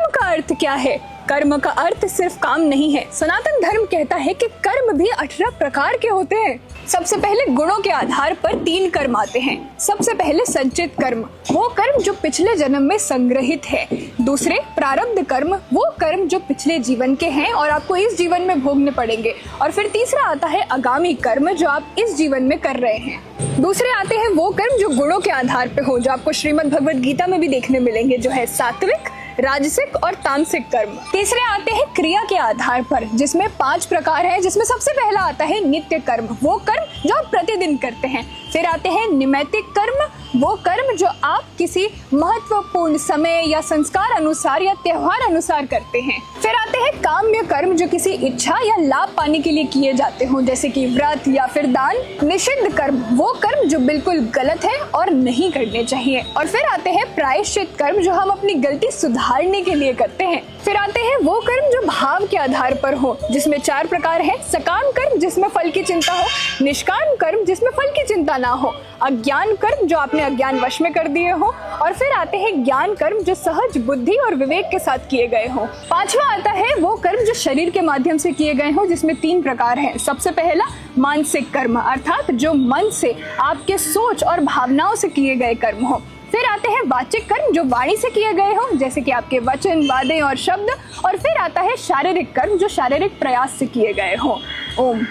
कर्म का अर्थ क्या है? कर्म का अर्थ सिर्फ काम नहीं है। सनातन धर्म कहता है कि कर्म भी 18 प्रकार के होते हैं। सबसे पहले गुणों के आधार पर 3 कर्म आते हैं। सबसे पहले संचित कर्म, वो कर्म जो पिछले जन्म में संग्रहित है। दूसरे प्रारब्ध कर्म, वो कर्म जो पिछले जीवन के हैं और आपको इस जीवन में भोगने पड़ेंगे। और फिर तीसरा आता है आगामी कर्म, जो आप इस जीवन में कर रहे हैं। दूसरे आते हैं वो कर्म जो गुणों के आधार पे हो, जो आपको श्रीमद् भगवद गीता में भी देखने मिलेंगे, जो है सात्विक, राजसिक और तामसिक कर्म। तीसरे आते हैं क्रिया के आधार पर, जिसमें 5 प्रकार हैं, जिसमें सबसे पहला आता है नित्य कर्म, वो कर्म जो आप प्रतिदिन करते हैं। फिर आते हैं निमित्तिक कर्म, वो कर्म जो आप किसी महत्वपूर्ण समय या संस्कार अनुसार या त्योहार अनुसार करते हैं। फिर आते हैं काम्य कर्म, जो किसी इच्छा या लाभ पाने के लिए किए जाते हो, जैसे कि व्रत या फिर दान। निषिद्ध कर्म, वो कर्म जो बिल्कुल गलत है और नहीं करने चाहिए। और फिर आते हैं प्रायश्चित कर्म, जो हम अपनी गलती सुधारने के लिए करते हैं। फिर आते हैं वो कर्म जो भाव के आधार पर हो, जिसमें 4 प्रकार है। सकाम कर्म, जिसमें फल की चिंता हो। निष्काम कर्म, जिसमें फल की चिंता ना हो। अज्ञान कर्म, जो आपने अज्ञान वश में कर दिए हो। और फिर आते हैं ज्ञान कर्म, जो सहज बुद्धि और विवेक के साथ किए गए हो। 5वां आता है वो कर्म जो शरीर के माध्यम से किए गए हो, जिसमें 3 प्रकार हैं। सबसे पहला मानसिक कर्म, अर्थात जो मन से, आपके सोच और भावनाओं से किए गए कर्म हो। फिर आते हैं वाचिक कर्म, जो वाणी से किए गए हो, जैसे कि आपके वचन, वादें और शब्द। और फिर आता है शारीरिक कर्म, जो शारीरिक प्रयास से किए गए हो। ओम।